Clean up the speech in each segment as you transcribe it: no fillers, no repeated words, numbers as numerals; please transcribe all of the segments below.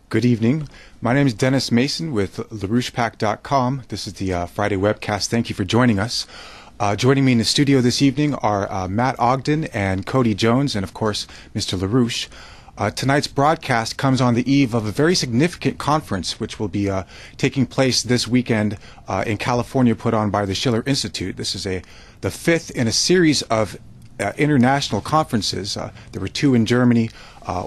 Good evening. My name is Dennis Mason with LaRouchepack.com. This is the Friday webcast. Thank you for joining us. Joining me in the studio this evening are Matt Ogden and Cody Jones, and of course, Mr. LaRouche. Tonight's broadcast comes on the eve of a very significant conference which will be taking place this weekend in California, put on by the Schiller Institute. This is the fifth in a series of international conferences. There were two in Germany,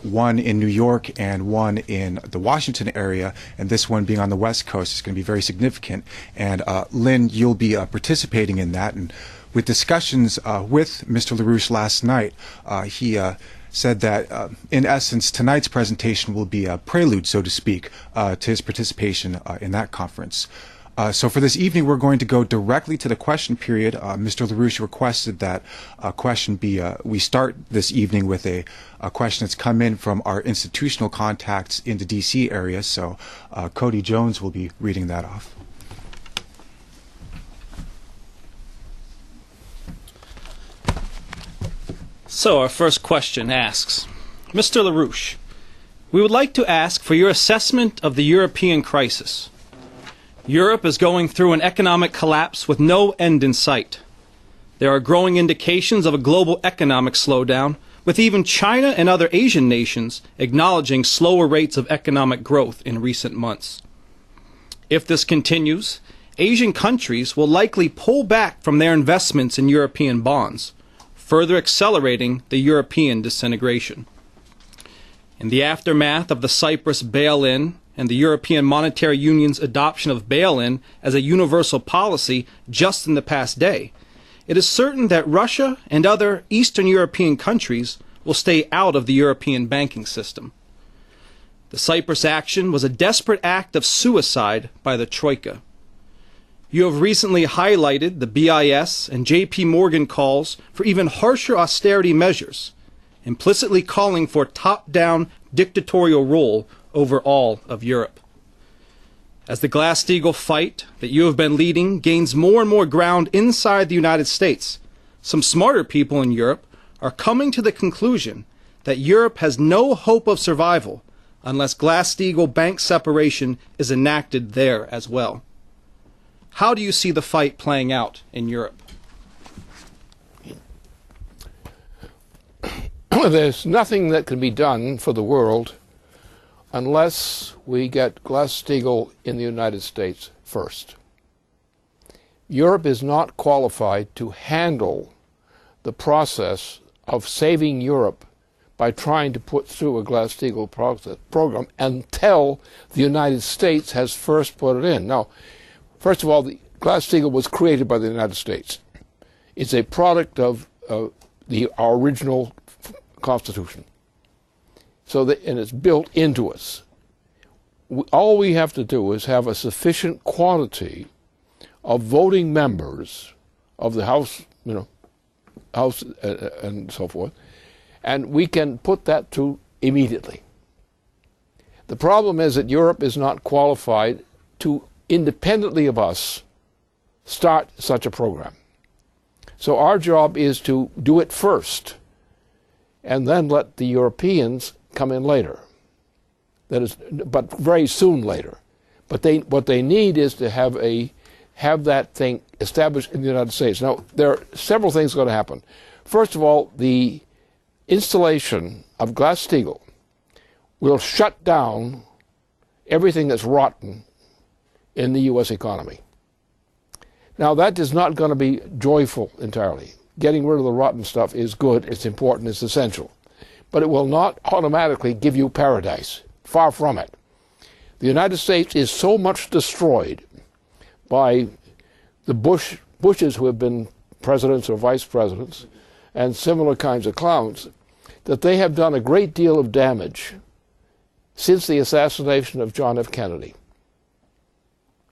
one in New York and one in the Washington area, and this one being on the West Coast is going to be very significant. And Lynn, you'll be participating in that. And with discussions with Mr. LaRouche last night, he said that, in essence, tonight's presentation will be a prelude, so to speak, to his participation in that conference. So for this evening, we're going to go directly to the question period. Mr. LaRouche requested that a question be, we start this evening with a question that's come in from our institutional contacts in the D.C. area. So Cody Jones will be reading that off. So our first question asks, Mr. LaRouche, we would like to ask for your assessment of the European crisis. Europe is going through an economic collapse with no end in sight. There are growing indications of a global economic slowdown, with even China and other Asian nations acknowledging slower rates of economic growth in recent months. If this continues, Asian countries will likely pull back from their investments in European bonds, further accelerating the European disintegration. In the aftermath of the Cyprus bail-in and the European Monetary Union's adoption of bail-in as a universal policy just in the past day, it is certain that Russia and other Eastern European countries will stay out of the European banking system. The Cyprus action was a desperate act of suicide by the Troika. You have recently highlighted the BIS and JP Morgan calls for even harsher austerity measures, implicitly calling for top-down dictatorial rule over all of Europe. As the Glass-Steagall fight that you have been leading gains more and more ground inside the United States, some smarter people in Europe are coming to the conclusion that Europe has no hope of survival unless Glass-Steagall bank separation is enacted there as well. How do you see the fight playing out in Europe? There's nothing that can be done for the world unless we get Glass-Steagall in the United States first. Europe is not qualified to handle the process of saving Europe by trying to put through a Glass-Steagall program until the United States has first put it in. Now, first of all, the Glass-Steagall was created by the United States. It's a product of our original Constitution. And it's built into us. All we have to do is have a sufficient quantity of voting members of the House, House and so forth, and we can put that through immediately. The problem is that Europe is not qualified to, independently of us, start such a program. So our job is to do it first, and then let the Europeans come in later. That is, but very soon later. But what they need is to have that thing established in the United States. Now, there are several things going to happen. First of all, the installation of Glass-Steagall will shut down everything that's rotten in the U.S. economy. Now, that is not going to be joyful entirely. Getting rid of the rotten stuff is good, it's important, it's essential. But it will not automatically give you paradise. Far from it. The United States is so much destroyed by the Bushes who have been presidents or vice presidents and similar kinds of clowns that they have done a great deal of damage since the assassination of John F. Kennedy.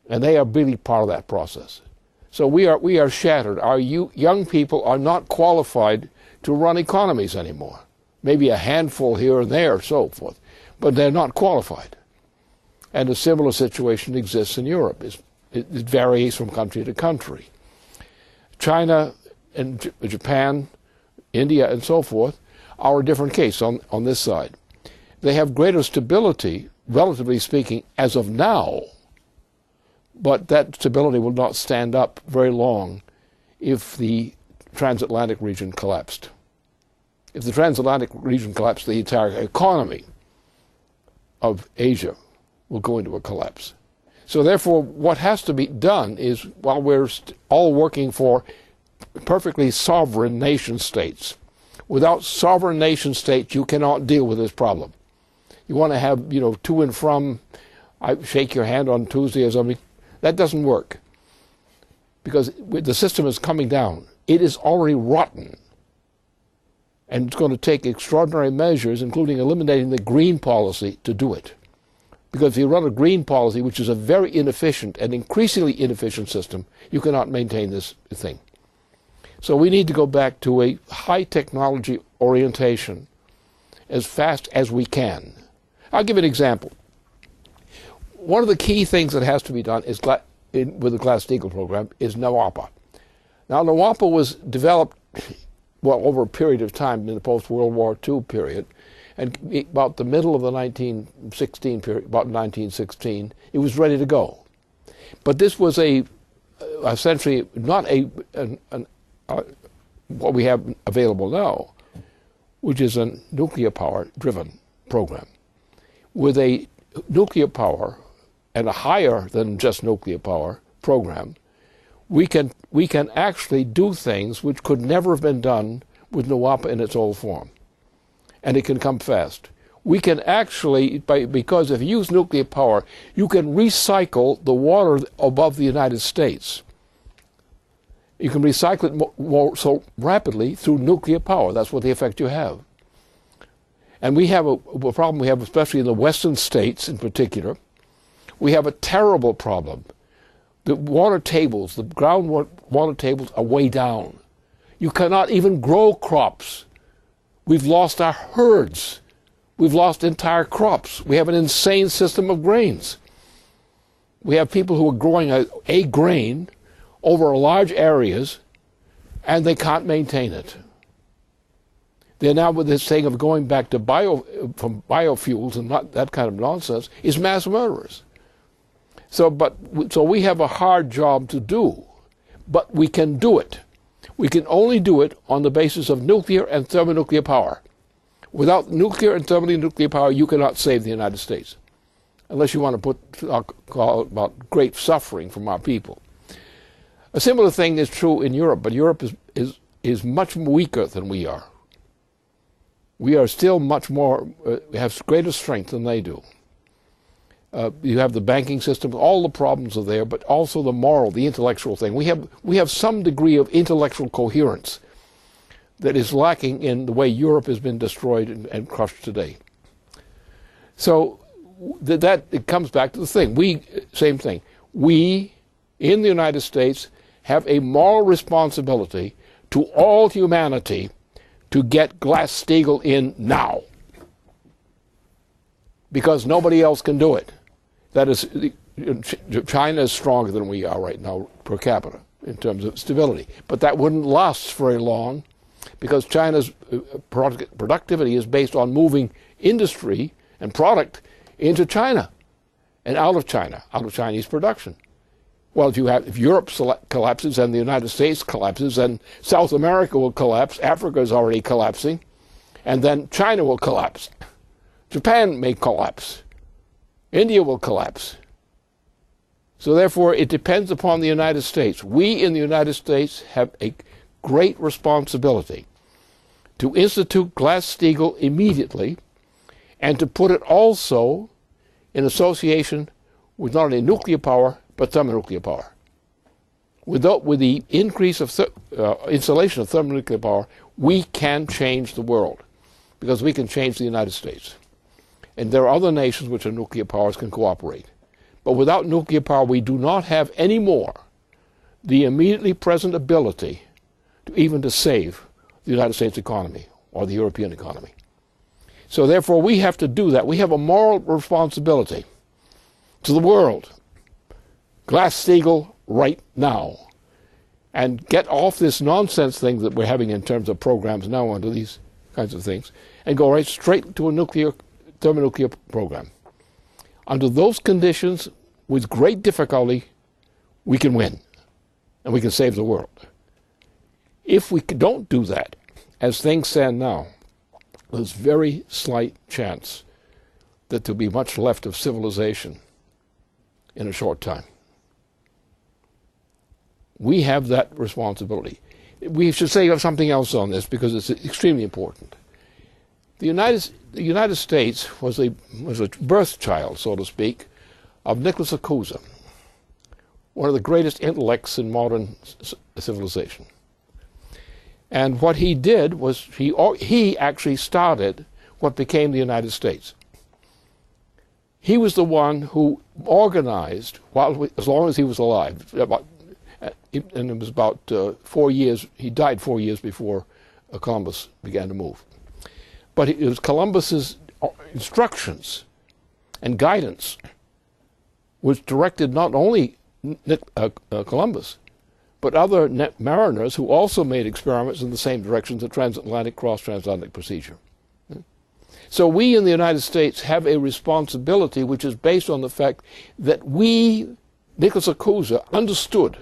And they are really part of that process. So we are shattered. Our young people are not qualified to run economies anymore. Maybe a handful here and there, so forth, but they're not qualified. And a similar situation exists in Europe. It varies from country to country. China and Japan, India, and so forth are a different case on this side. They have greater stability relatively speaking, as of now, but that stability will not stand up very long if the transatlantic region collapsed. If the transatlantic region collapsed, the entire economy of Asia will go into a collapse. So therefore, what has to be done is, while we're all working for perfectly sovereign nation states, without sovereign nation states, you cannot deal with this problem. You want to have, to and from, I shake your hand on Tuesday or something. That doesn't work, because the system is coming down. It is already rotten. And it's going to take extraordinary measures, including eliminating the green policy, to do it. Because if you run a green policy, which is a very inefficient and increasingly inefficient system, you cannot maintain this thing. So we need to go back to a high technology orientation as fast as we can. I'll give an example. One of the key things that has to be done is with the Glass-Steagall program is NAWAPA. Now, NAWAPA was developed over a period of time in the post-World War II period, and about the middle of the 1916 period, about 1916, it was ready to go. But this was essentially not what we have available now, which is a nuclear power-driven program. With a nuclear power and a higher than just nuclear power program, we can actually do things which could never have been done with NAWAPA in its old form. And it can come fast. We can actually, because if you use nuclear power, you can recycle the water above the United States. You can recycle it more so rapidly through nuclear power. That's what the effect you have. And we have a problem we have, especially in the western states in particular. We have a terrible problem. The water tables, the groundwater tables are way down. You cannot even grow crops. We've lost our herds. We've lost entire crops. We have an insane system of grains. We have people who are growing a grain over large areas, and they can't maintain it. They're now with this thing of going back to from biofuels and not that kind of nonsense is mass murderers. So we have a hard job to do, but we can do it. We can only do it on the basis of nuclear and thermonuclear power. Without nuclear and thermonuclear power, you cannot save the United States, unless you want to call it about great suffering from our people. A similar thing is true in Europe, but Europe is much weaker than we are. We are still much more, we have greater strength than they do. You have the banking system, all the problems are there, but also the moral, the intellectual thing. We have some degree of intellectual coherence that is lacking in the way Europe has been destroyed and crushed today. So it comes back to the thing. Same thing. We, in the United States, have a moral responsibility to all humanity to get Glass-Steagall in now, because nobody else can do it. That is, China is stronger than we are right now per capita in terms of stability. But that wouldn't last very long, because China's productivity is based on moving industry and product into China and out of Chinese production. Well, if Europe collapses and the United States collapses, then South America will collapse, Africa is already collapsing, and then China will collapse. Japan may collapse. India will collapse. So therefore, it depends upon the United States. We in the United States have a great responsibility to institute Glass-Steagall immediately, and to put it also in association with not only nuclear power, but thermonuclear power. With the increase of installation of thermonuclear power, we can change the world, because we can change the United States. And there are other nations which are nuclear powers can cooperate. But without nuclear power, we do not have any more the immediately present ability to save the United States economy or the European economy. So therefore, we have to do that. We have a moral responsibility to the world. Glass-Steagall right now. And get off this nonsense thing that we're having in terms of programs now under these kinds of things, and go right straight to a thermonuclear program. Under those conditions, with great difficulty, we can win, and we can save the world. If we don't do that, as things stand now, there's very slight chance that there'll be much left of civilization in a short time. We have that responsibility. We should say something else on this because it's extremely important. The United States was a birth child, so to speak, of Nicholas Cusa, one of the greatest intellects in modern civilization. And what he did was he actually started what became the United States. He was the one who organized, as long as he was alive, and it was about 4 years, he died 4 years before Columbus began to move. But it was Columbus's instructions and guidance which directed not only Columbus, but other mariners who also made experiments in the same direction, the transatlantic, cross-transatlantic procedure. So we in the United States have a responsibility which is based on the fact that we, Nicholas Cusa, understood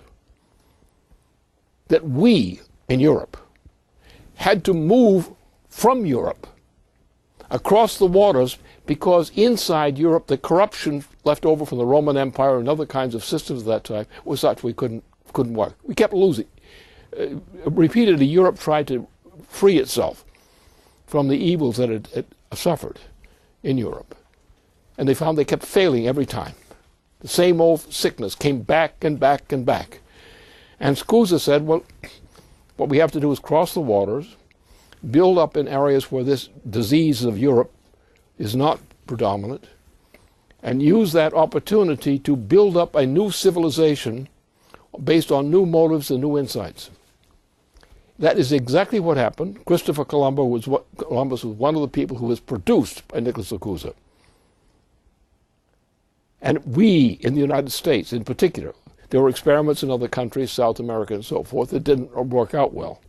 that we in Europe had to move from Europe across the waters because inside Europe the corruption left over from the Roman Empire and other kinds of systems of that time was such we couldn't work. We kept losing. Repeatedly, Europe tried to free itself from the evils that it suffered in Europe. And they found they kept failing every time. The same old sickness came back and back and back. And Cusa said, well, what we have to do is cross the waters, build up in areas where this disease of Europe is not predominant, and use that opportunity to build up a new civilization based on new motives and new insights. That is exactly what happened. Christopher Columbus was one of the people who was produced by Nicholas Cusa. And we in the United States in particular, there were experiments in other countries, South America and so forth, that didn't work out well.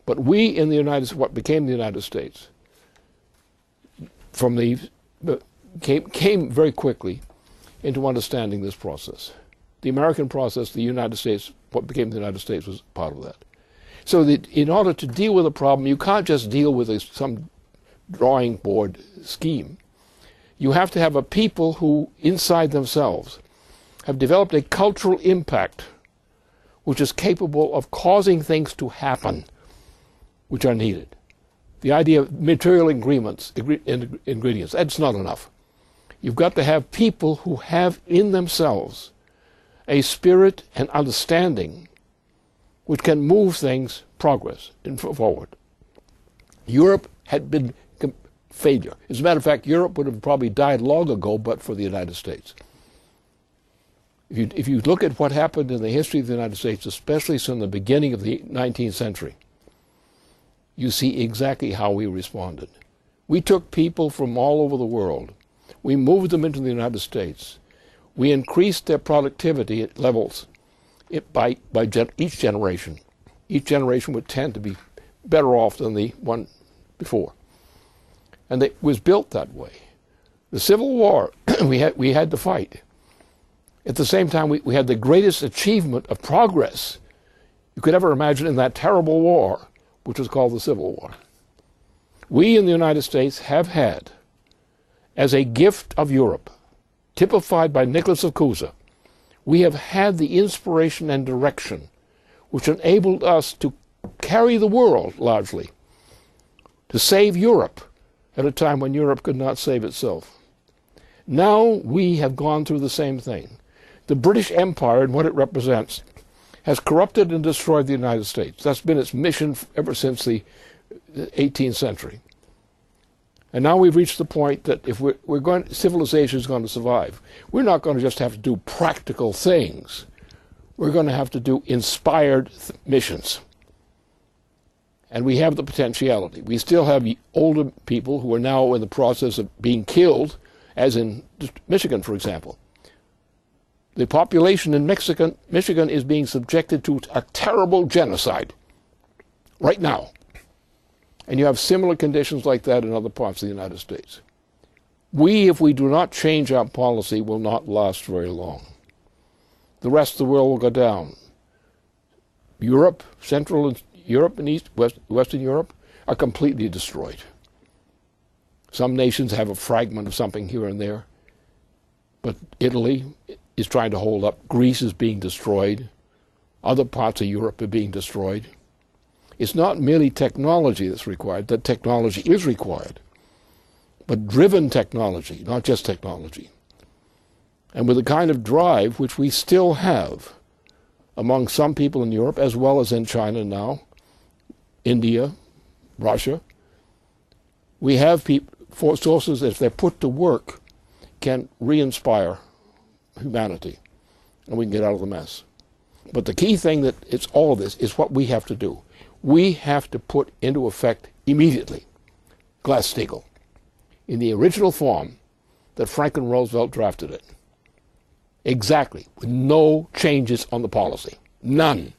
But we in the what became the United States, came very quickly into understanding this process. The American process, the United States, what became the United States was part of that. So that in order to deal with a problem, you can't just deal with some drawing board scheme. You have to have a people who, inside themselves, have developed a cultural impact which is capable of causing things to happen which are needed. The idea of material ingredients, that's not enough. You've got to have people who have in themselves a spirit and understanding which can move things forward. Europe had been a failure. As a matter of fact, Europe would have probably died long ago but for the United States. If you look at what happened in the history of the United States, especially since the beginning of the 19th century, you see exactly how we responded. We took people from all over the world. We moved them into the United States. We increased their productivity levels by each generation. Each generation would tend to be better off than the one before. And it was built that way. The Civil War, we had to fight. At the same time, we had the greatest achievement of progress you could ever imagine in that terrible war, which was called the Civil War. We in the United States have had, as a gift of Europe, typified by Nicholas Cusa, we have had the inspiration and direction which enabled us to carry the world largely, to save Europe at a time when Europe could not save itself. Now we have gone through the same thing. The British Empire and what it represents has corrupted and destroyed the United States. That's been its mission ever since the 18th century. And now we've reached the point that if civilization is going to survive, we're not going to just have to do practical things. We're going to have to do inspired missions. And we have the potentiality. We still have older people who are now in the process of being killed, as in Michigan, for example. The population in Michigan is being subjected to a terrible genocide right now. And you have similar conditions like that in other parts of the United States. if we do not change our policy, will not last very long. The rest of the world will go down. Europe, Central Europe and Western Europe are completely destroyed. Some nations have a fragment of something here and there, but Italy is trying to hold up. Greece is being destroyed. Other parts of Europe are being destroyed. It's not merely technology that's required. That technology is required, but driven technology, not just technology. And with the kind of drive which we still have among some people in Europe, as well as in China now, India, Russia, we have sources that, if they're put to work, can re-inspire humanity, and we can get out of the mess. But the key thing that it's all of this is what we have to do. We have to put into effect immediately Glass-Steagall in the original form that Franklin Roosevelt drafted it. Exactly, with no changes on the policy. None.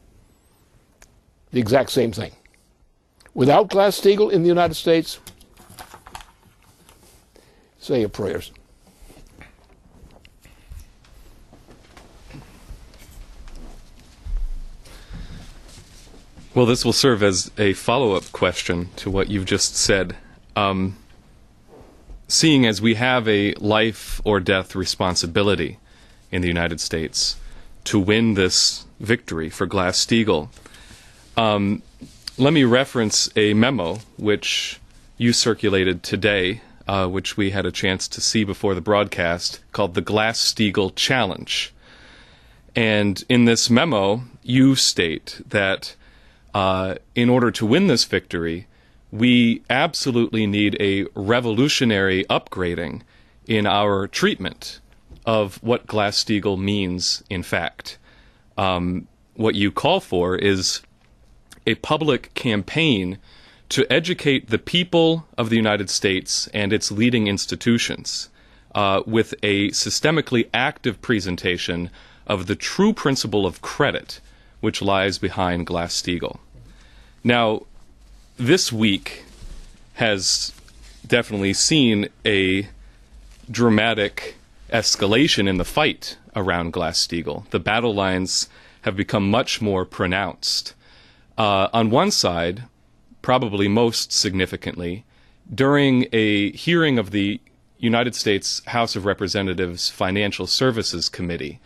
The exact same thing. Without Glass-Steagall in the United States, say your prayers. Well, this will serve as a follow-up question to what you've just said. Seeing as we have a life or death responsibility in the United States to win this victory for Glass-Steagall, let me reference a memo which you circulated today, which we had a chance to see before the broadcast, called the Glass-Steagall Challenge. And in this memo, you state that in order to win this victory, we absolutely need a revolutionary upgrading in our treatment of what Glass-Steagall means, in fact. What you call for is a public campaign to educate the people of the United States and its leading institutions with a systemically active presentation of the true principle of credit which lies behind Glass-Steagall. Now, this week has definitely seen a dramatic escalation in the fight around Glass-Steagall. The battle lines have become much more pronounced. On one side, probably most significantly, during a hearing of the United States House of Representatives Financial Services Committee,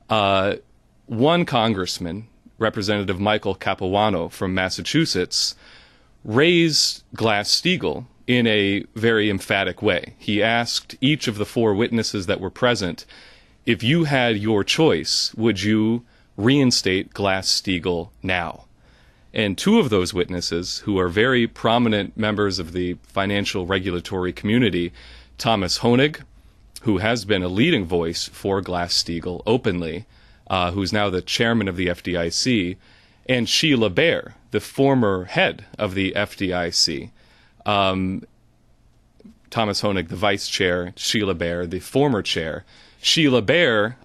one congressman, Representative Michael Capuano from Massachusetts, raised Glass-Steagall in a very emphatic way. He asked each of the four witnesses that were present, if you had your choice, would you reinstate Glass-Steagall now? And two of those witnesses, who are very prominent members of the financial regulatory community, Thomas Honig, who has been a leading voice for Glass-Steagall openly, who's now the chairman of the FDIC, and Sheila Bair, the former head of the FDIC. Thomas Honig, the vice chair, Sheila Bair, the former chair. Sheila Bair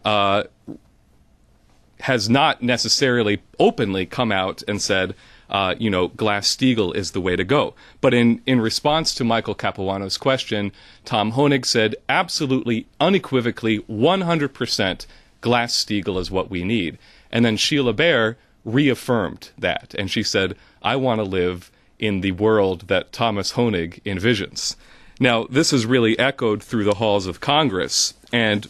has not necessarily openly come out and said, Glass-Steagall is the way to go. But in response to Michael Capuano's question, Tom Honig said, absolutely, unequivocally, 100%, Glass-Steagall is what we need. And then Sheila Bair reaffirmed that, and she said, I want to live in the world that Thomas Honig envisions. Now, this is really echoed through the halls of Congress, and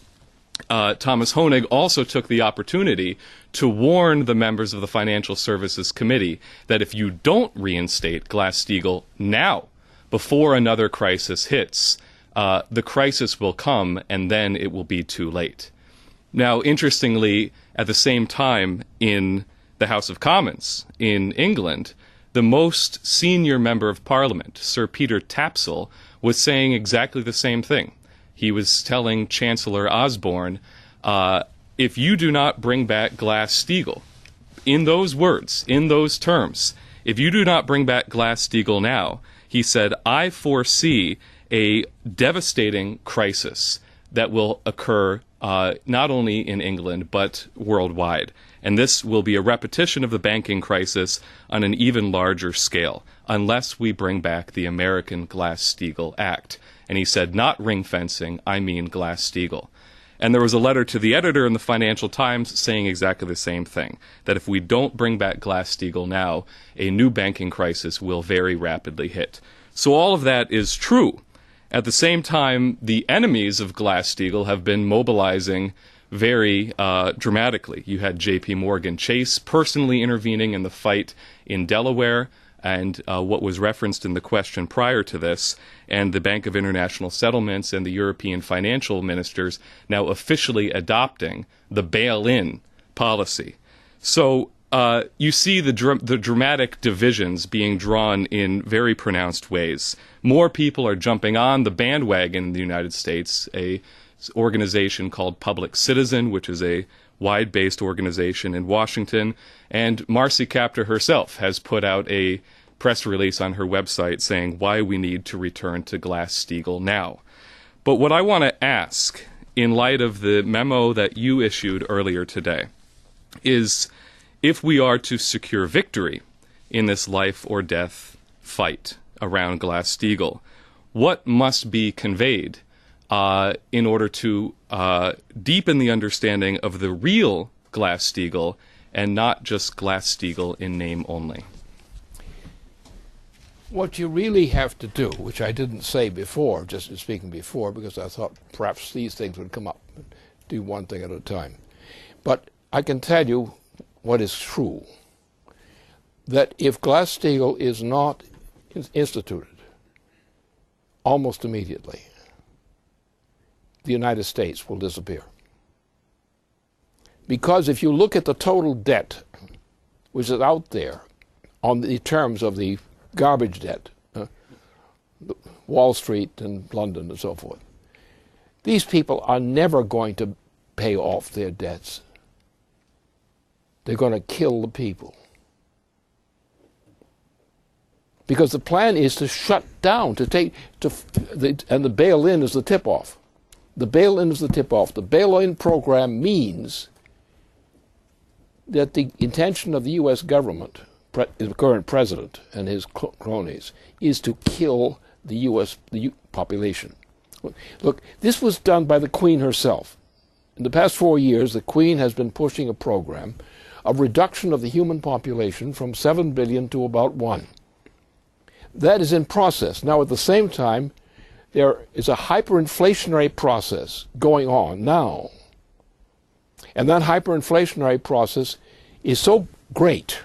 Thomas Honig also took the opportunity to warn the members of the Financial Services Committee that if you don't reinstate Glass-Steagall now, before another crisis hits, the crisis will come, and then it will be too late. Now, interestingly, at the same time in the House of Commons in England, the most senior member of Parliament, Sir Peter Tapsell, was saying exactly the same thing. He was telling Chancellor Osborne, if you do not bring back Glass-Steagall, in those words, in those terms, if you do not bring back Glass-Steagall now, he said, I foresee a devastating crisis that will occur not only in England, but worldwide. And this will be a repetition of the banking crisis on an even larger scale, unless we bring back the American Glass-Steagall Act. And he said, not ring fencing, I mean Glass-Steagall. And there was a letter to the editor in the Financial Times saying exactly the same thing, that if we don't bring back Glass-Steagall now, a new banking crisis will very rapidly hit. So all of that is true. At the same time, the enemies of Glass-Steagall have been mobilizing very dramatically. You had J.P. Morgan Chase personally intervening in the fight in Delaware, and what was referenced in the question prior to this, and the Bank of International Settlements and the European financial ministers now officially adopting the bail-in policy. So you see the dramatic divisions being drawn in very pronounced ways. More people are jumping on the bandwagon in the United States, a organization called Public Citizen, which is a wide-based organization in Washington, and Marcy Kaptur herself has put out a press release on her website saying why we need to return to Glass-Steagall now. But what I want to ask, in light of the memo that you issued earlier today, is if we are to secure victory in this life or death fight around Glass-Steagall, what must be conveyed in order to deepen the understanding of the real Glass-Steagall and not just Glass-Steagall in name only? What you really have to do, which I didn't say before, just in speaking before, because I thought perhaps these things would come up, do one thing at a time. But I can tell you what is true, that if Glass-Steagall is not instituted almost immediately, the United States will disappear. Because if you look at the total debt which is out there on the terms of the garbage debt, Wall Street and London and so forth, these people are never going to pay off their debts. They're going to kill the people. Because the plan is to shut down, and the bail-in is the tip-off. The bail-in is the tip-off. The bail-in program means that the intention of the U.S. government, the current president and his cronies, is to kill the population. Look, this was done by the Queen herself. In the past 4 years, the Queen has been pushing a program of reduction of the human population from 7 billion to about 1. That is in process. Now, at the same time, there is a hyperinflationary process going on now. And that hyperinflationary process is so great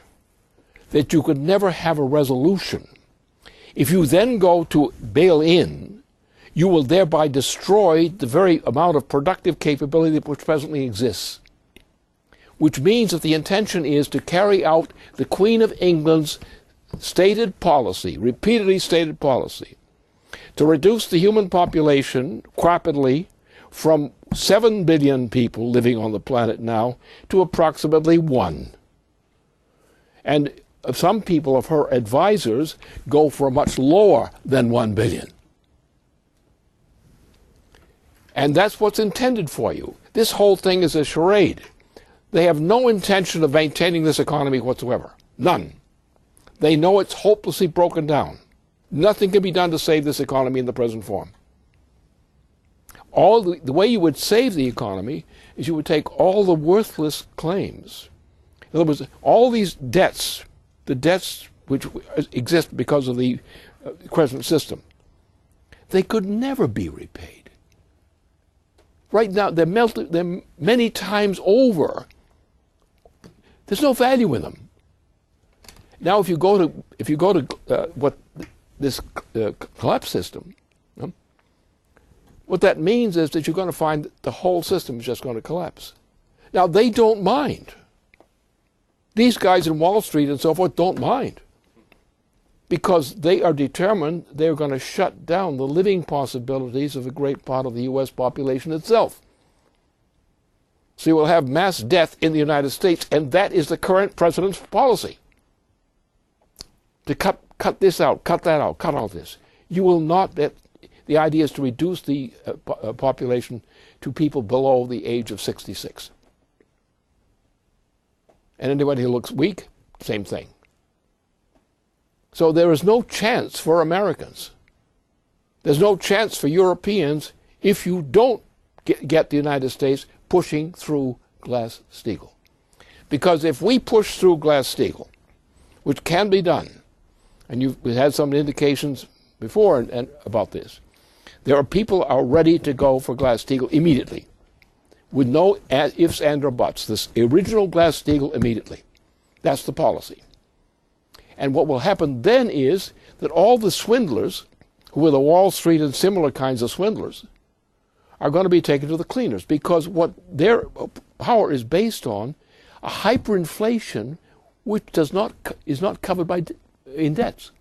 that you could never have a resolution. If you then go to bail in, you will thereby destroy the very amount of productive capability which presently exists. Which means that the intention is to carry out the Queen of England's stated policy, repeatedly stated policy, to reduce the human population rapidly from 7 billion people living on the planet now to approximately 1. And some people of her advisors go for much lower than 1 billion. And that's what's intended for you. This whole thing is a charade. They have no intention of maintaining this economy whatsoever. None. They know it's hopelessly broken down. Nothing can be done to save this economy in the present form. The way you would save the economy is you would take all the worthless claims. In other words, all these debts, the debts which exist because of the present system, they could never be repaid. Right now, they're many times over. There's no value in them. Now, if you go to what this collapse system, what that means is that you're going to find that the whole system is just going to collapse. Now, they don't mind. These guys in Wall Street and so forth don't mind, because they are determined they're going to shut down the living possibilities of a great part of the U.S. population itself. So you will have mass death in the United States, and that is the current president's policy. To cut this out, cut that out, cut all this. You will not, The idea is to reduce the population to people below the age of 66. And anybody who looks weak, same thing. So there is no chance for Americans. There's no chance for Europeans if you don't get the United States pushing through Glass-Steagall. Because if we push through Glass-Steagall, which can be done, and we've had some indications before and about this, there are people are ready to go for Glass-Steagall immediately, with no ifs, and, or buts. This original Glass-Steagall immediately. That's the policy. And what will happen then is that all the swindlers, who are the Wall Street and similar kinds of swindlers, are going to be taken to the cleaners, because what their power is based on a hyperinflation which is not covered in debts.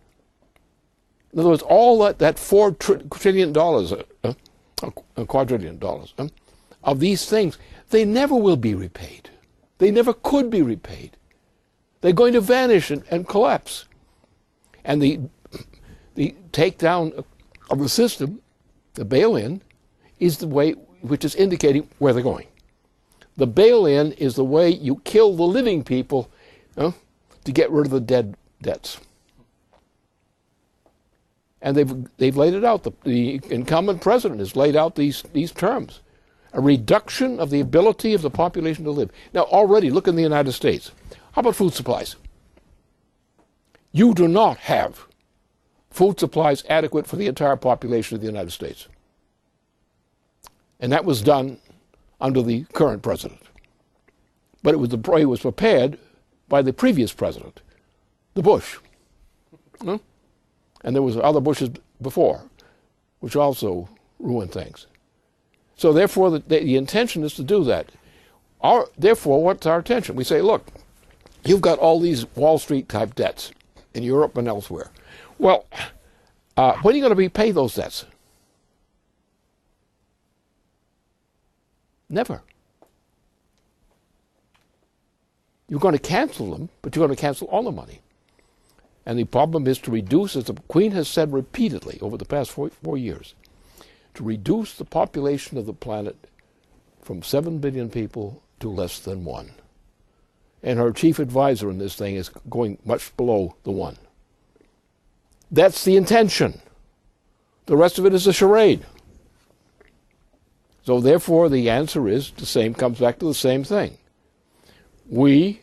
In other words, all that $4 trillion, a quadrillion dollars, of these things, they never will be repaid. They never could be repaid. They're going to vanish and collapse. And the takedown of the system, the bail-in, is the way which is indicating where they're going. The bail-in is the way you kill the living people to get rid of the dead debts. And they've laid it out. The incumbent president has laid out these terms. A reduction of the ability of the population to live. Now already, look in the United States. How about food supplies? You do not have food supplies adequate for the entire population of the United States. And that was done under the current president. But it was prepared by the previous president, the Bush. And there was other Bushes before, which also ruined things. So therefore, the intention is to do that. Therefore, what's our intention? We say, look, you've got all these Wall Street type debts in Europe and elsewhere. Well, when are you going to repay those debts? Never. You're going to cancel them, but you're going to cancel all the money. And the problem is to reduce, as the Queen has said repeatedly over the past 4 years, to reduce the population of the planet from 7 billion people to less than 1. And her chief advisor in this thing is going much below the 1. That's the intention. The rest of it is a charade. So therefore, the answer is comes back to the same thing. We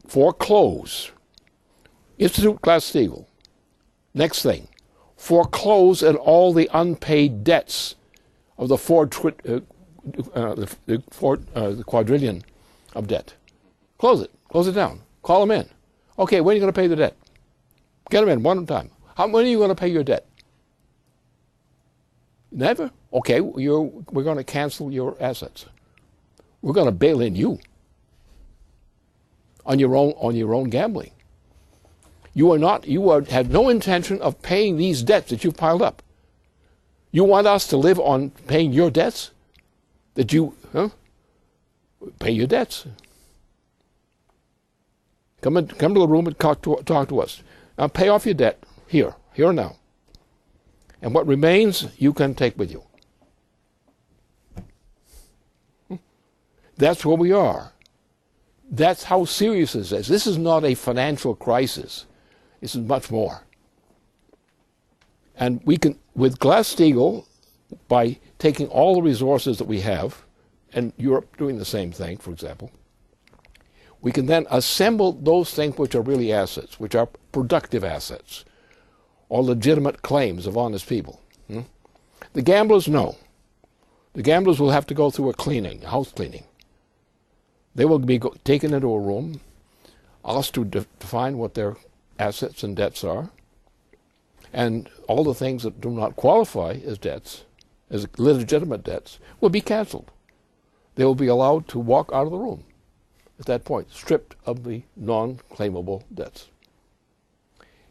foreclose. Institute Glass-Steagall. Next thing, foreclose at all the unpaid debts of the quadrillion of debt. Close it. Close it down. Call them in. Okay, when are you going to pay the debt? Get them in one at a time. When are you going to pay your debt? Never? Okay, we're going to cancel your assets. We're going to bail in you on your own gambling. You have no intention of paying these debts that you've piled up. You want us to live on paying your debts? Pay your debts. Come to the room and talk to us. Now pay off your debt here and now. And what remains, you can take with you. That's where we are. That's how serious this is. This is not a financial crisis. This is much more. And we can, with Glass-Steagall, by taking all the resources that we have, and Europe doing the same thing, for example, we can then assemble those things which are really assets, which are productive assets, or legitimate claims of honest people. The gamblers, no. The gamblers will have to go through a house cleaning. They will be taken into a room, asked to define what their assets and debts are, and all the things that do not qualify as debts, as legitimate debts, will be canceled. They will be allowed to walk out of the room at that point, stripped of the non-claimable debts.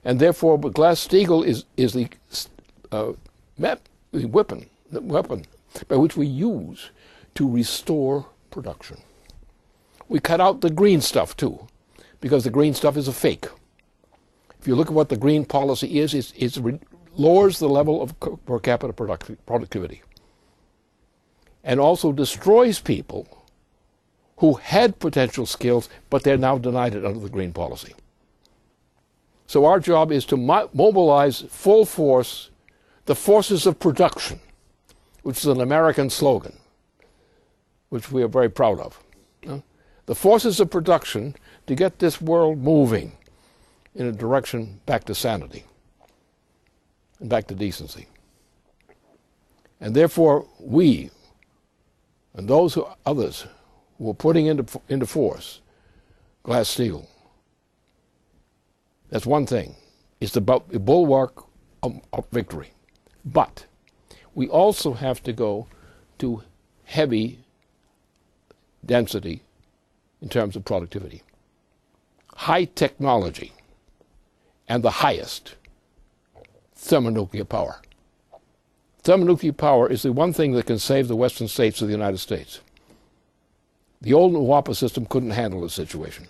And therefore, Glass-Steagall is the weapon by which we use to restore production. We cut out the green stuff too, because the green stuff is a fake. If you look at what the green policy is, it's lowers the level of per capita productivity, and also destroys people who had potential skills, but they're now denied it under the green policy. So our job is to mobilize full force the forces of production, which is an American slogan, which we are very proud of. The forces of production to get this world moving in a direction back to sanity and back to decency. And therefore, we and others who are putting into force Glass-Steagall, that's one thing. It's about the bulwark of victory. But we also have to go to heavy density in terms of productivity. High technology, and the highest, thermonuclear power. Thermonuclear power is the one thing that can save the western states of the United States. The old NWAPA system couldn't handle the situation.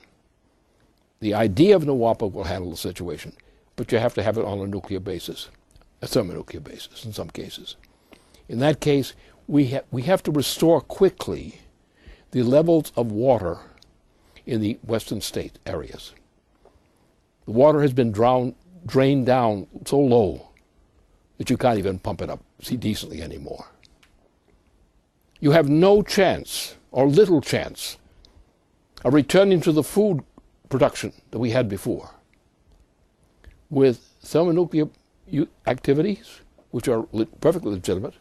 The idea of NWAPA will handle the situation, but you have to have it on a nuclear basis, a thermonuclear basis in some cases. In that case, we have to restore quickly the levels of water in the western state areas. The water has been drained down so low that you can't even pump it up decently anymore. You have no chance, or little chance, of returning to the food production that we had before. With thermonuclear activities, which are perfectly legitimate,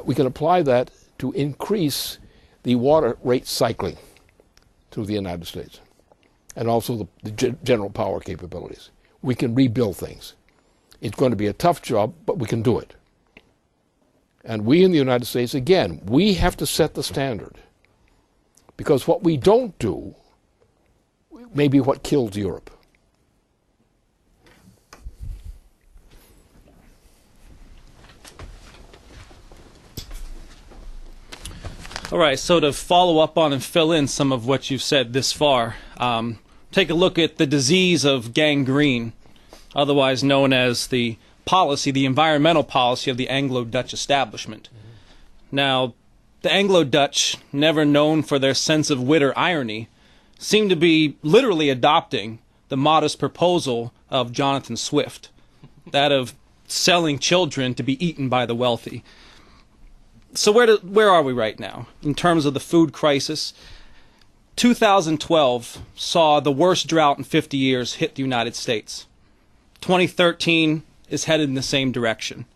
we can apply that to increase the water rate cycling through the United States, and also the general power capabilities. We can rebuild things. It's going to be a tough job, but we can do it. And we in the United States, again, we have to set the standard. Because what we don't do may be what kills Europe. All right, so to follow up on and fill in some of what you've said this far, take a look at the disease of gangrene, otherwise known as the policy, the environmental policy of the Anglo-Dutch establishment. Now, the Anglo-Dutch, never known for their sense of wit or irony, seem to be literally adopting the modest proposal of Jonathan Swift, that of selling children to be eaten by the wealthy. So where are we right now in terms of the food crisis? 2012 saw the worst drought in 50 years hit the United States. 2013 is headed in the same direction.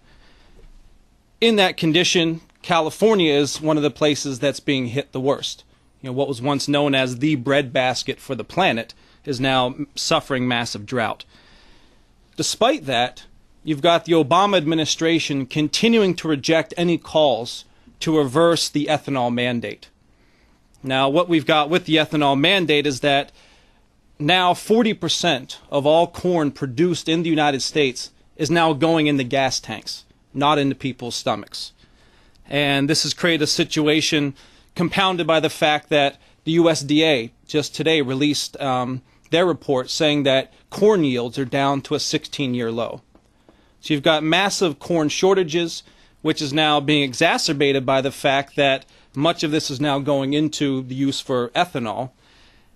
In that condition, California is one of the places that's being hit the worst. You know, what was once known as the breadbasket for the planet is now suffering massive drought. Despite that, you've got the Obama administration continuing to reject any calls to reverse the ethanol mandate. Now, what we've got with the ethanol mandate is that now 40% of all corn produced in the United States is now going into gas tanks, not into people's stomachs. And this has created a situation compounded by the fact that the USDA just today released their report saying that corn yields are down to a 16-year low. So you've got massive corn shortages, which is now being exacerbated by the fact that much of this is now going into the use for ethanol.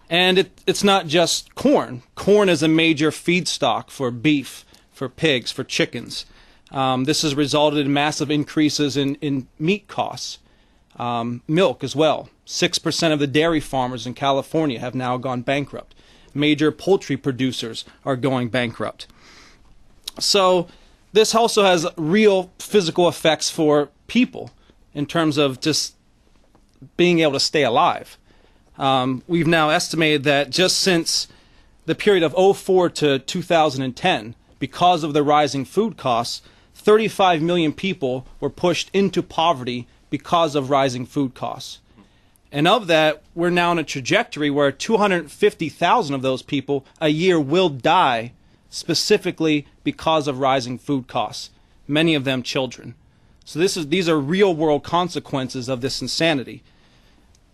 And it's not just corn. Corn is a major feedstock for beef, for pigs, for chickens. This has resulted in massive increases in meat costs. Milk as well. 6% of the dairy farmers in California have now gone bankrupt. Major poultry producers are going bankrupt. So this also has real physical effects for people in terms of just being able to stay alive. We've now estimated that just since the period of 2004 to 2010, because of the rising food costs, 35 million people were pushed into poverty because of rising food costs. And of that, we're now in a trajectory where 250,000 of those people a year will die specifically because of rising food costs, many of them children. So these are real-world consequences of this insanity.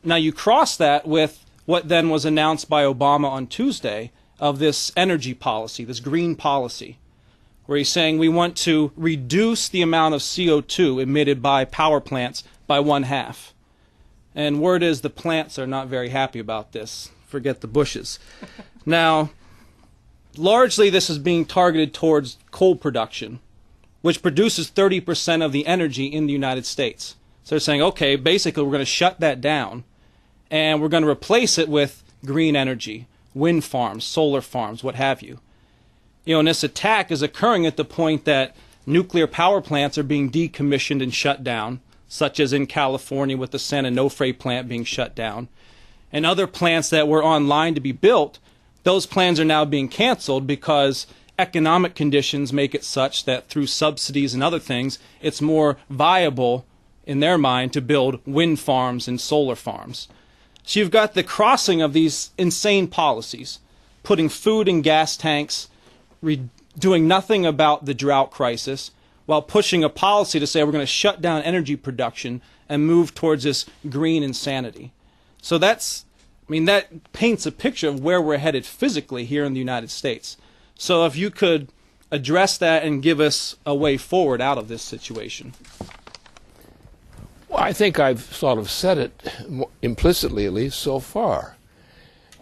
Now you cross that with what then was announced by Obama on Tuesday of this energy policy, this green policy. where he's saying we want to reduce the amount of CO2 emitted by power plants by 1/2. And word is the plants are not very happy about this. Forget the bushes. Now, largely this is being targeted towards coal production, which produces 30% of the energy in the United States. So they're saying, okay, basically we're going to shut that down, and we're going to replace it with green energy, wind farms, solar farms, what have you. You know, and this attack is occurring at the point that nuclear power plants are being decommissioned and shut down, such as in California with the San Onofre plant being shut down. And other plants that were online to be built, those plans are now being canceled because economic conditions make it such that through subsidies and other things, it's more viable in their mind to build wind farms and solar farms. So you've got the crossing of these insane policies, putting food in gas tanks, doing nothing about the drought crisis, while pushing a policy to say we're going to shut down energy production and move towards this green insanity. So that paints a picture of where we're headed physically here in the United States. So if you could address that and give us a way forward out of this situation. Well, I think I've sort of said it implicitly, at least so far.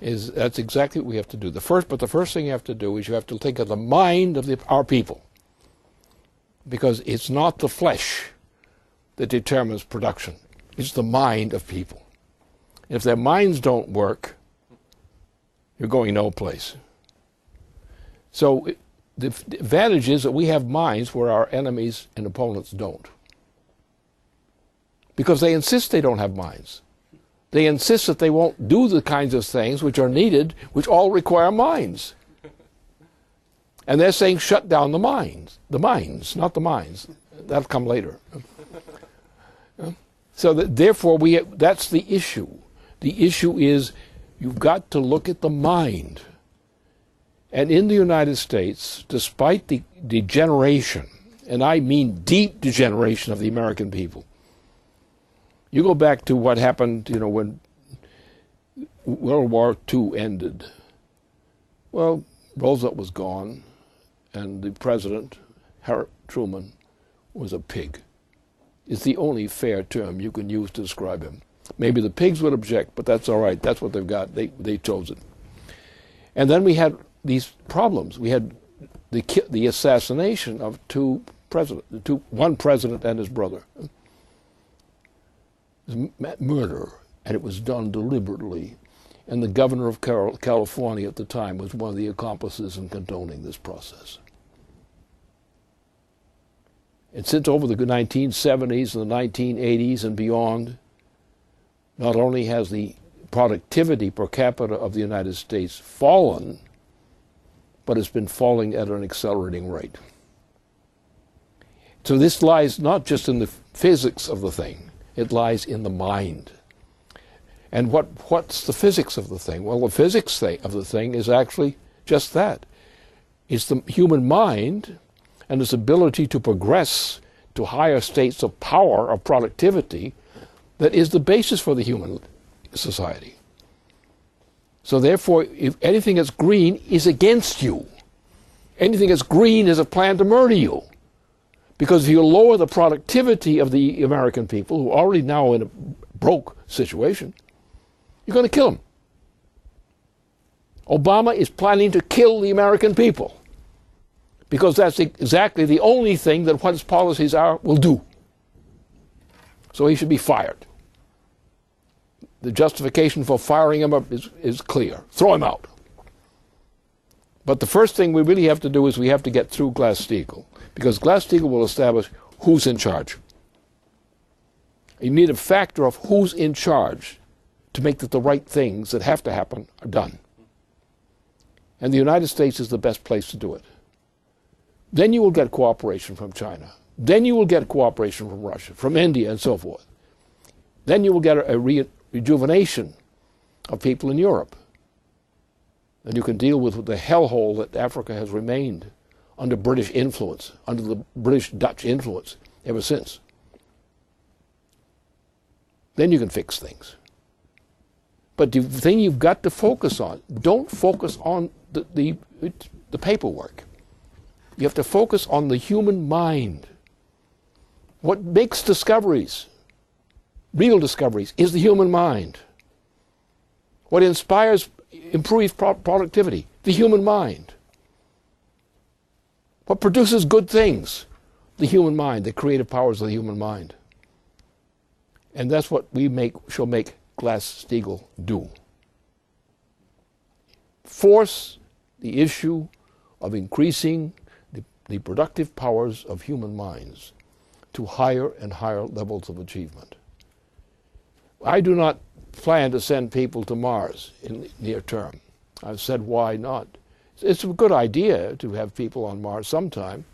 That's exactly what we have to do. The first thing you have to do is you have to think of the mind of our people, because it's not the flesh that determines production. It's the mind of people. If their minds don't work, you're going no place. So the advantage is that we have minds where our enemies and opponents don't, because they insist they don't have minds. They insist that they won't do the kinds of things which are needed, which all require minds. And they're saying shut down the minds, not the minds. That'll come later. So therefore, that's the issue. The issue is you've got to look at the mind. And in the United States, despite the degeneration, and I mean deep degeneration of the American people, you go back to what happened, when World War II ended. Well, Roosevelt was gone, and the president, Harry Truman, was a pig. It's the only fair term you can use to describe him. Maybe the pigs would object, but that's all right. That's what they've got. They chose it. And then we had these problems. We had the assassination of one president and his brother. It was murder, and it was done deliberately. And the governor of California at the time was one of the accomplices in condoning this process. And since over the 1970s and the 1980s and beyond, not only has the productivity per capita of the United States fallen, but it's been falling at an accelerating rate. So this lies not just in the physics of the thing, it lies in the mind. And what's the physics of the thing? Well, the physics of the thing is actually just that. It's the human mind and its ability to progress to higher states of power, of productivity, that is the basis for the human society. So therefore, if anything that's green is against you, anything that's green is a plan to murder you. Because if you lower the productivity of the American people, who are already now in a broke situation, you're going to kill them. Obama is planning to kill the American people, because that's exactly the only thing that what his policies will do. So he should be fired. The justification for firing him up is clear. Throw him out. But the first thing we really have to do is we have to get through Glass-Steagall, because Glass-Steagall will establish who's in charge. You need a factor of who's in charge to make that the right things that have to happen are done. And the United States is the best place to do it. Then you will get cooperation from China. Then you will get cooperation from Russia, from India, and so forth. Then you will get a rejuvenation of people in Europe. And you can deal with the hellhole that Africa has remained under British influence, under the British-Dutch influence ever since. Then you can fix things. But the thing you've got to focus on, don't focus on the paperwork. You have to focus on the human mind. What makes discoveries, real discoveries, is the human mind. What inspires improved productivity, the human mind. What produces good things, the human mind, the creative powers of the human mind. And that's what we shall make Glass-Steagall do. Force the issue of increasing the productive powers of human minds to higher and higher levels of achievement. I do not plan to send people to Mars in the near term. I've said why not. It's a good idea to have people on Mars sometime,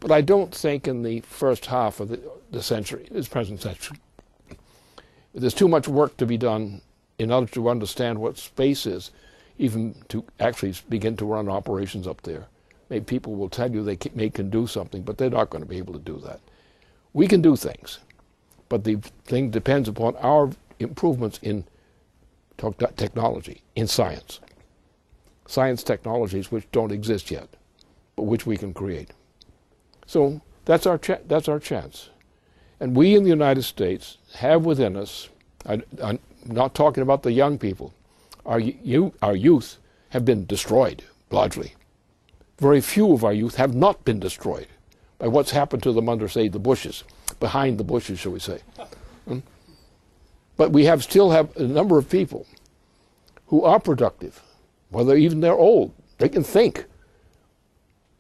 but I don't think in the first half of the century, this present century. There's too much work to be done in order to understand what space is, even to actually begin to run operations up there. Maybe people will tell you they can do something, but they're not going to be able to do that. We can do things, but the thing depends upon our improvements in technology, in science. Science technologies which don't exist yet, but which we can create. So that's our chance. And we in the United States have within us, I'm not talking about the young people, our youth have been destroyed largely. Very few of our youth have not been destroyed by what's happened to them under, say, the bushes, behind the bushes, shall we say. But we still have a number of people who are productive, whether even they're old, they can think.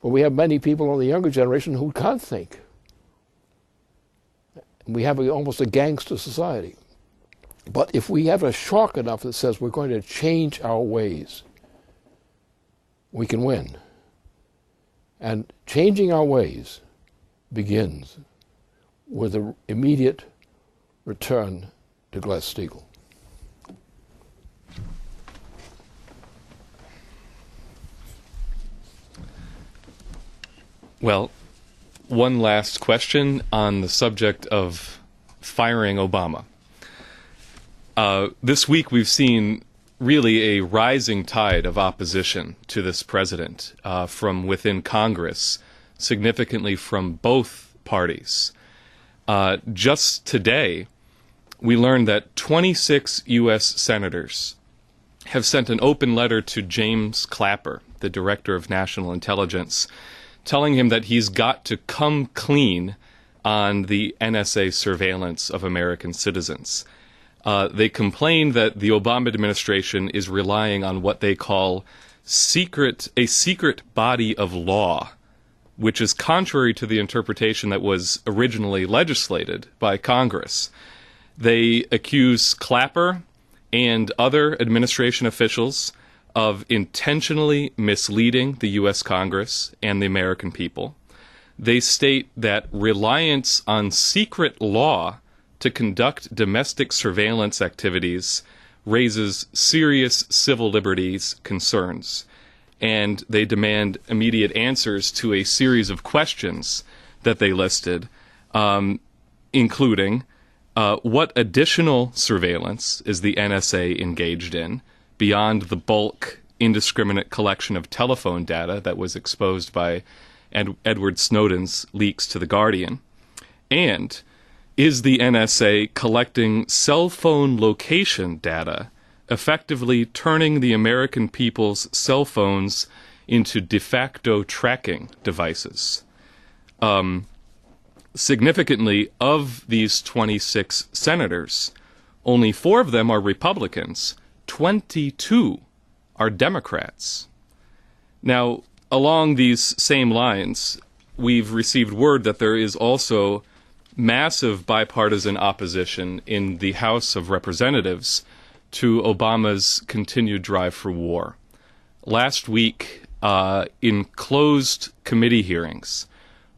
But we have many people in the younger generation who can't think. And we have almost a gangster society. But if we have a shock enough that says we're going to change our ways, we can win. And changing our ways begins with an immediate return to Glass-Steagall. Well, one last question on the subject of firing Obama. This week we've seen really a rising tide of opposition to this president from within Congress, significantly from both parties. Just today, we learned that 26 U.S. senators have sent an open letter to James Clapper, the Director of National Intelligence, telling him that he's got to come clean on the NSA surveillance of American citizens. They complain that the Obama administration is relying on what they call a secret body of law, which is contrary to the interpretation that was originally legislated by Congress. They accuse Clapper and other administration officials of intentionally misleading the U.S. Congress and the American people. They state that reliance on secret law to conduct domestic surveillance activities raises serious civil liberties concerns. And they demand immediate answers to a series of questions that they listed, including what additional surveillance is the NSA engaged in beyond the bulk, indiscriminate collection of telephone data that was exposed by Edward Snowden's leaks to The Guardian? And is the NSA collecting cell phone location data, effectively turning the American people's cell phones into de facto tracking devices? Significantly, of these 26 senators, only 4 of them are Republicans, 22 are Democrats. Now, along these same lines, we've received word that there is also massive bipartisan opposition in the House of Representatives to Obama's continued drive for war. Last week, in closed committee hearings,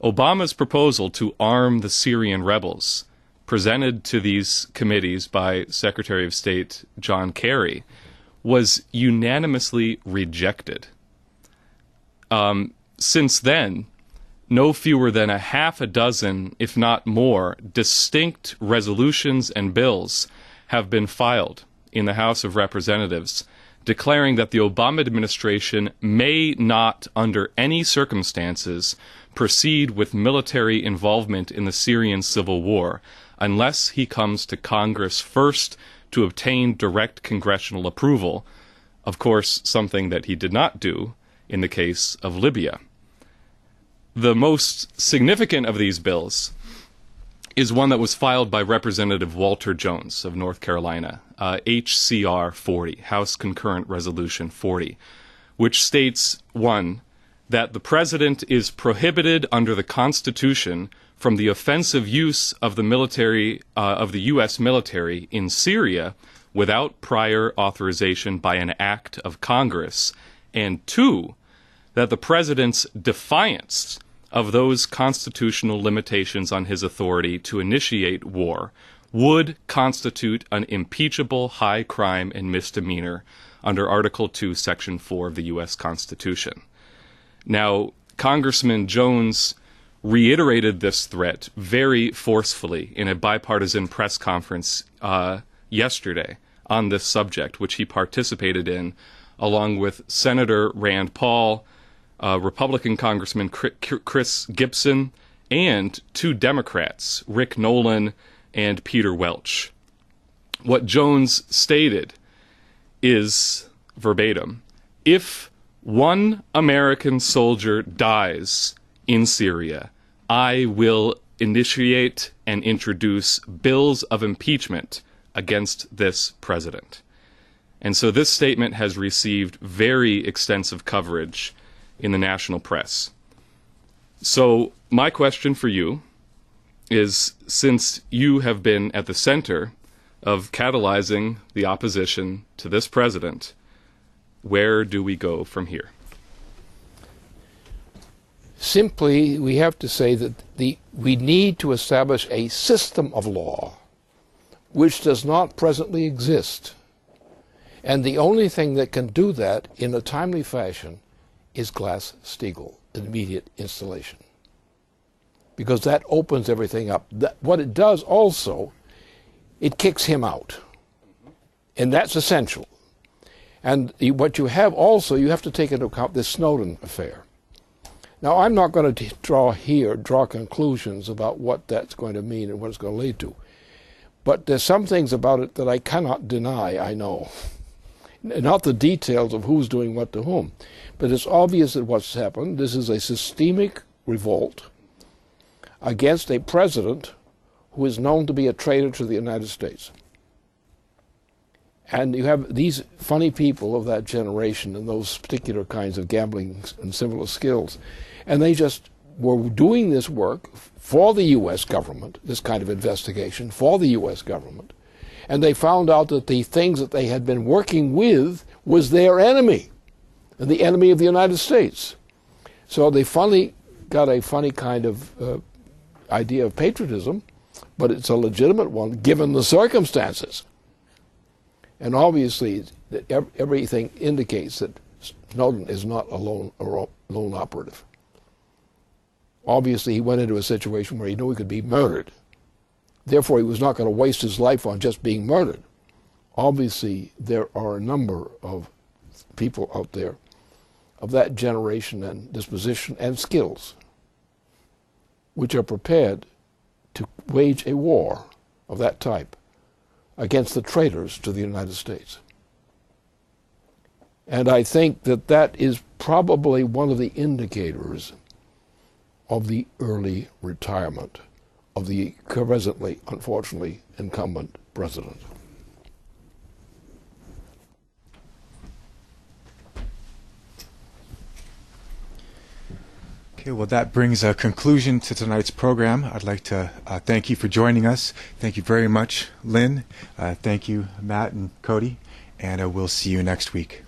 Obama's proposal to arm the Syrian rebels, presented to these committees by Secretary of State John Kerry, was unanimously rejected. Since then, no fewer than a half a dozen, if not more, distinct resolutions and bills have been filed in the House of Representatives declaring that the Obama administration may not, under any circumstances, proceed with military involvement in the Syrian civil war unless he comes to Congress first to obtain direct congressional approval, of course, something that he did not do in the case of Libya. The most significant of these bills is one that was filed by Representative Walter Jones of North Carolina, HCR 40, House Concurrent Resolution 40, which states, 1, that the President is prohibited under the Constitution from the offensive use of the military, of the U.S. military in Syria without prior authorization by an act of Congress, and 2, that the President's defiance of those constitutional limitations on his authority to initiate war would constitute an impeachable high crime and misdemeanor under Article 2, Section 4 of the U.S. Constitution. Now, Congressman Jones reiterated this threat very forcefully in a bipartisan press conference yesterday on this subject, which he participated in along with Senator Rand Paul, Republican Congressman Chris Gibson, and 2 Democrats, Rick Nolan and Peter Welch. What Jones stated is, verbatim, if one American soldier dies in Syria, I will initiate and introduce bills of impeachment against this president. And so this statement has received very extensive coverage in the national press. So my question for you is, since you have been at the center of catalyzing the opposition to this president, where do we go from here? Simply, we have to say that we need to establish a system of law which does not presently exist. And the only thing that can do that in a timely fashion is Glass-Steagall, immediate installation. Because that opens everything up. What it does also, it kicks him out. And that's essential. And what you have also, you have to take into account this Snowden affair. Now, I'm not going to draw conclusions about what that's going to mean and what it's going to lead to. But there's some things about it that I cannot deny, I know. Not the details of who's doing what to whom. But it's obvious that what's happened, this is a systemic revolt against a president who is known to be a traitor to the United States. And you have these funny people of that generation and those particular kinds of gambling and similar skills. And they just were doing this work for the U.S. government, this kind of investigation for the U.S. government. And they found out that the things that they had been working with was their enemy, and the enemy of the United States. So they finally got a funny kind of idea of patriotism, but it's a legitimate one given the circumstances. And obviously, everything indicates that Snowden is not a lone operative. Obviously, he went into a situation where he knew he could be murdered. Therefore, he was not going to waste his life on just being murdered. Obviously, there are a number of people out there of that generation and disposition and skills which are prepared to wage a war of that type against the traitors to the United States. And I think that that is probably one of the indicators of the early retirement of the presently, unfortunately, incumbent president. Okay, well, that brings a conclusion to tonight's program. I'd like to thank you for joining us. Thank you very much, Lynn. Thank you, Matt and Cody. And we'll see you next week.